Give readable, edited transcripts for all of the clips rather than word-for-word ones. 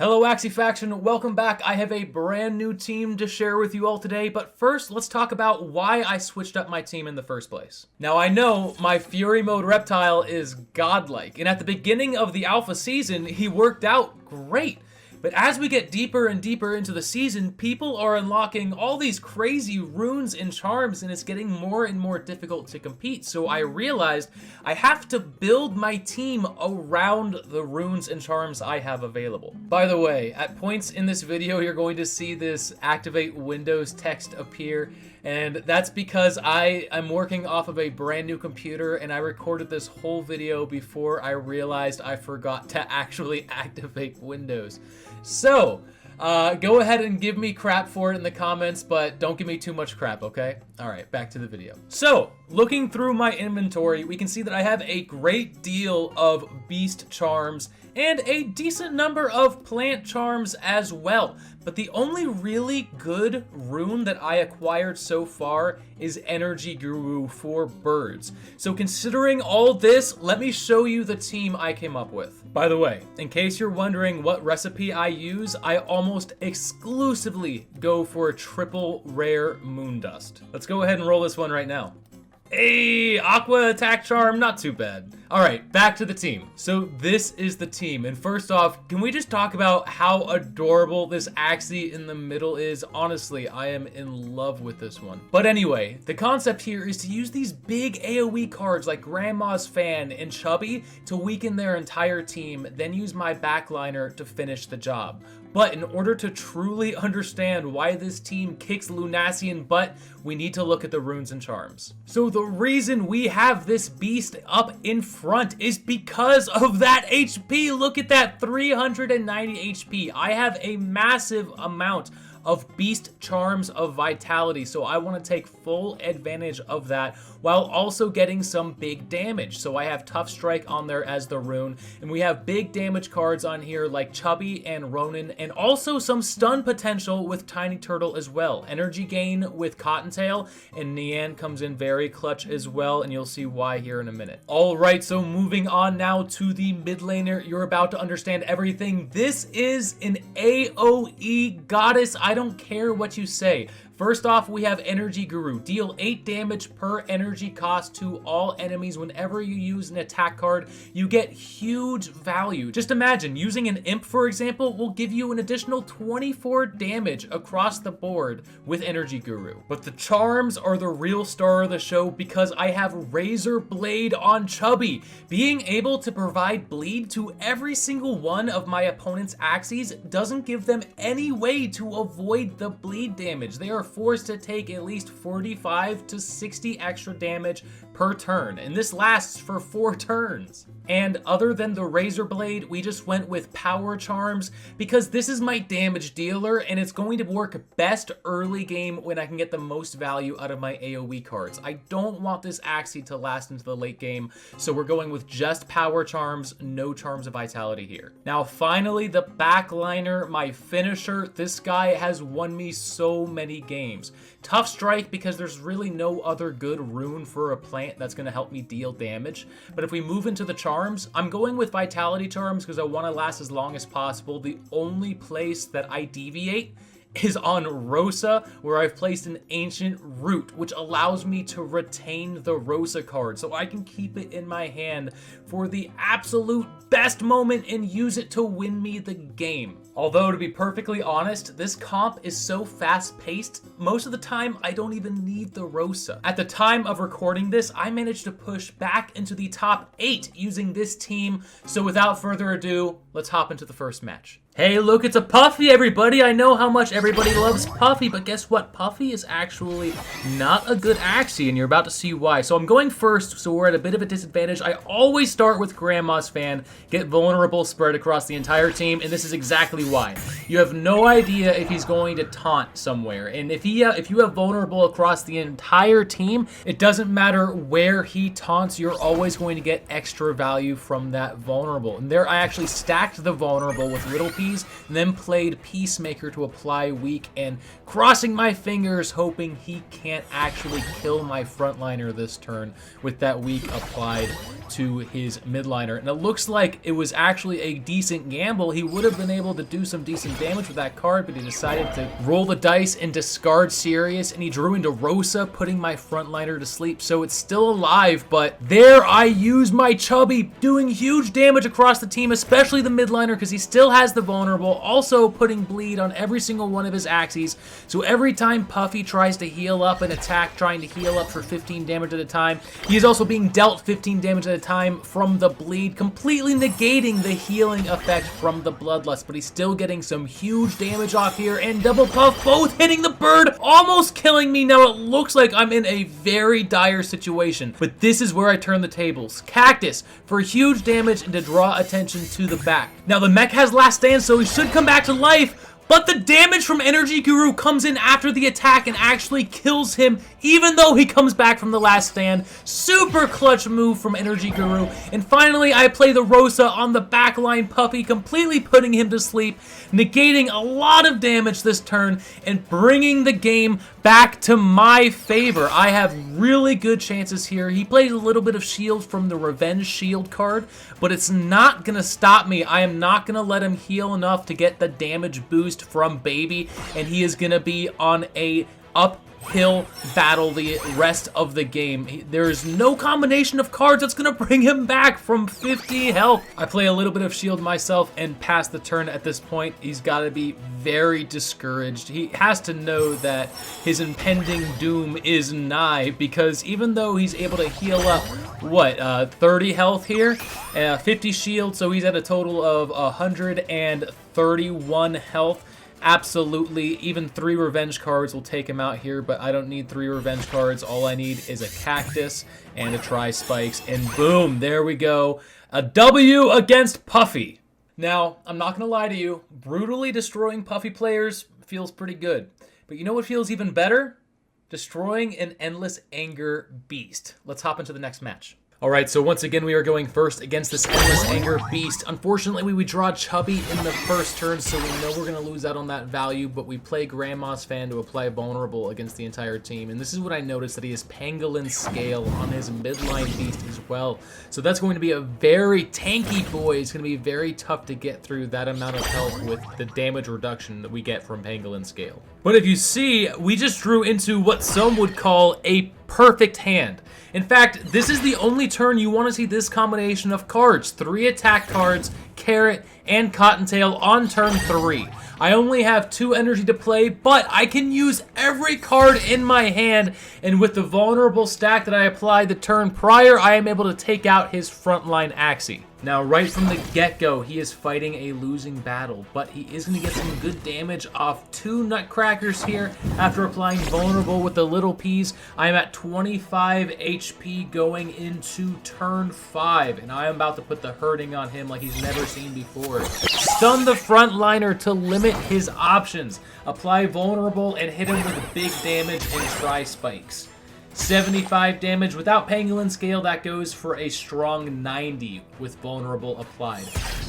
Hello Axie Faction, welcome back. I have a brand new team to share with you all today, but first let's talk about why I switched up my team in the first place. Now I know my Fury Mode Reptile is godlike, and at the beginning of the alpha season, he worked out great. But as we get deeper and deeper into the season, people are unlocking all these crazy runes and charms, and it's getting more and more difficult to compete. So I realized I have to build my team around the runes and charms I have available. By the way, at points in this video, you're going to see this activate Windows text appear. And that's because I am working off of a brand new computer, and I recorded this whole video before I realized I forgot to actually activate Windows. So, go ahead and give me crap for it in the comments, but don't give me too much crap, okay? Alright, back to the video. So, looking through my inventory, we can see that I have a great deal of beast charms and a decent number of plant charms as well. But the only really good rune that I acquired so far is Energy Guru for birds. So considering all this, let me show you the team I came up with. By the way, in case you're wondering what recipe I use, I almost exclusively go for a triple rare moon dust. Let's go ahead and roll this one right now. Hey, Aqua attack charm, not too bad. All right, back to the team. So this is the team, and first off, can we just talk about how adorable this Axie in the middle is? Honestly, I am in love with this one. But anyway, the concept here is to use these big AoE cards like Grandma's Fan and Chubby to weaken their entire team, then use my backliner to finish the job. But in order to truly understand why this team kicks Lunassian butt, we need to look at the runes and charms. So the reason we have this beast up in front is because of that HP. Look at that, 390 HP. I have a massive amount of beast charms of vitality, so I want to take full advantage of that while also getting some big damage. So I have Tough Strike on there as the rune, and we have big damage cards on here like Chubby and Ronin, and also some stun potential with Tiny Turtle as well. Energy gain with Cottontail, and Nian comes in very clutch as well, and you'll see why here in a minute. Alright, so moving on now to the mid laner, you're about to understand everything. This is an AoE goddess. I don't care what you say. First off, we have Energy Guru. Deal 8 damage per energy cost to all enemies. Whenever you use an attack card, you get huge value. Just imagine, using an Imp, for example, will give you an additional 24 damage across the board with Energy Guru. But the charms are the real star of the show because I have Razor Blade on Chubby. Being able to provide bleed to every single one of my opponent's Axies doesn't give them any way to avoid the bleed damage. They are forced to take at least 45 to 60 extra damage per turn, and this lasts for 4 turns. And other than the Razor Blade, we just went with Power Charms because this is my damage dealer, and it's going to work best early game when I can get the most value out of my AoE cards. I don't want this Axie to last into the late game, so we're going with just Power Charms, no Charms of Vitality here. Now finally, the backliner, my finisher. This guy has won me so many games. Tough Strike because there's really no other good rune for a plant that's going to help me deal damage. But if we move into the charms, I'm going with Vitality Charms because I want to last as long as possible. The only place that I deviate is on Rosa, where I've placed an Ancient Root, which allows me to retain the Rosa card, so I can keep it in my hand for the absolute best moment and use it to win me the game. Although, to be perfectly honest, this comp is so fast-paced, most of the time I don't even need the Rosa. At the time of recording this, I managed to push back into the top 8 using this team, so without further ado, let's hop into the first match. Hey, look, it's a Puffy, everybody. I know how much everybody loves Puffy, but guess what? Puffy is actually not a good Axie, and you're about to see why. So I'm going first, so we're at a bit of a disadvantage. I always start with Grandma's Fan, get vulnerable, spread across the entire team, and this is exactly why. You have no idea if he's going to taunt somewhere, and if you have vulnerable across the entire team, it doesn't matter where he taunts, you're always going to get extra value from that vulnerable. And there I actually stacked the vulnerable with Little Peas, and then played Peacemaker to apply by weak and crossing my fingers hoping he can't actually kill my frontliner this turn with that weak applied to his midliner. And it looks like it was actually a decent gamble. He would have been able to do some decent damage with that card, but he decided to roll the dice and discard Sirius, and he drew into Rosa, putting my frontliner to sleep. So it's still alive, but there I use my Chubby, doing huge damage across the team, especially the midliner, because he still has the vulnerable, also putting bleed on every single one of his Axies. So every time Puffy tries to heal up an attack, trying to heal up for 15 damage at a time, he is also being dealt 15 damage at a time from the bleed, completely negating the healing effect from the bloodlust, but he's still getting some huge damage off here, and double puff both hitting the bird, almost killing me. Now it looks like I'm in a very dire situation, but this is where I turn the tables. Cactus for huge damage and to draw attention to the back. Now the mech has last stand, so he should come back to life, but the damage from Energy Guru comes in after the attack and actually kills him, even though he comes back from the last stand. Super clutch move from Energy Guru. And finally, I play the Rosa on the backline Puppy, completely putting him to sleep, negating a lot of damage this turn, and bringing the game back to my favor. I have really good chances here. He plays a little bit of shield from the Revenge Shield card, but it's not going to stop me. I am not going to let him heal enough to get the damage boost from Baby, and he is going to be on a uphill battle the rest of the game. There is no combination of cards that's going to bring him back from 50 health. I play a little bit of shield myself and pass the turn at this point. He's got to be very discouraged. He has to know that his impending doom is nigh, because even though he's able to heal up, 30 health here, 50 shield, so he's at a total of 131 health. Absolutely, even 3 revenge cards will take him out here, but I don't need 3 revenge cards. All I need is a cactus and a tri-spikes, and boom, there we go. A W against Puffy. Now, I'm not going to lie to you, brutally destroying Puffy players feels pretty good. But you know what feels even better? Destroying an Endless Anger beast. Let's hop into the next match. Alright, so once again we are going first against this Endless Anger beast. Unfortunately, we draw Chubby in the first turn, so we know we're going to lose out on that value, but we play Grandma's Fan to apply Vulnerable against the entire team. And this is what I noticed, that he has Pangolin Scale on his midline beast as well. So that's going to be a very tanky boy. It's going to be very tough to get through that amount of health with the damage reduction that we get from Pangolin Scale. But if you see, we just drew into what some would call a perfect hand. In fact, this is the only turn you want to see this combination of cards. 3 attack cards, Carrot, and Cottontail on turn 3. I only have 2 energy to play, but I can use every card in my hand, and with the vulnerable stack that I applied the turn prior, I am able to take out his frontline Axie. Now, right from the get-go, he is fighting a losing battle, but he is going to get some good damage off 2 Nutcrackers here after applying Vulnerable with the Little Peas. I am at 25 HP going into turn 5, and I am about to put the hurting on him like he's never seen before. Stun the frontliner to limit his options. Apply Vulnerable and hit him with big damage and tri-spikes. 75 damage without Pangolin Scale. That goes for a strong 90 with Vulnerable applied.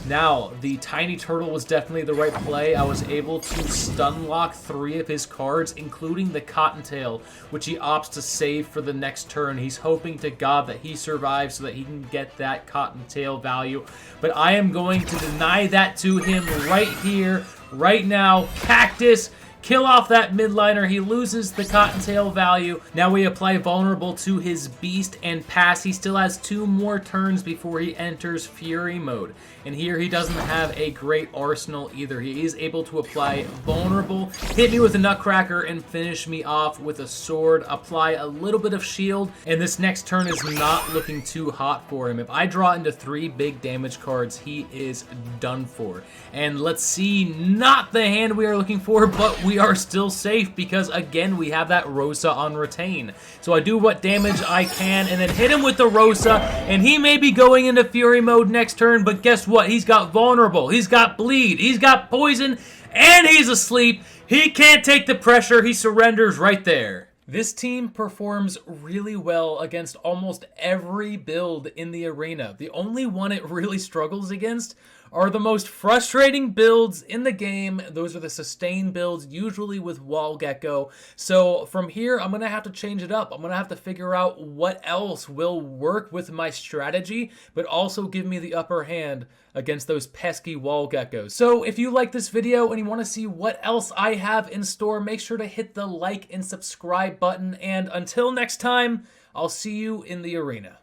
Now, the Tiny Turtle was definitely the right play. I was able to stun lock 3 of his cards, including the Cottontail, which he opts to save for the next turn. He's hoping to God that he survives so that he can get that Cottontail value. But I am going to deny that to him right here, right now. Cactus. Kill off that midliner. He loses the Cottontail value. Now we apply Vulnerable to his beast and pass. He still has 2 more turns before he enters Fury mode. And here he doesn't have a great arsenal either. He is able to apply Vulnerable, hit me with a Nutcracker, and finish me off with a sword. Apply a little bit of shield, and this next turn is not looking too hot for him. If I draw into 3 big damage cards, he is done for. And let's see, not the hand we are looking for, but we are still safe because, again, we have that Rosa on retain. So I do what damage I can and then hit him with the Rosa, and he may be going into Fury mode next turn, but guess what? He's got Vulnerable, he's got Bleed, he's got Poison, and he's asleep. He can't take the pressure. He surrenders right there. This team performs really well against almost every build in the arena. The only one it really struggles against are the most frustrating builds in the game. Those are the sustain builds, usually with Wall Gecko. So from here, I'm going to have to change it up. I'm going to have to figure out what else will work with my strategy, but also give me the upper hand against those pesky Wall Geckos. So if you like this video and you want to see what else I have in store, make sure to hit the like and subscribe button. And until next time, I'll see you in the arena.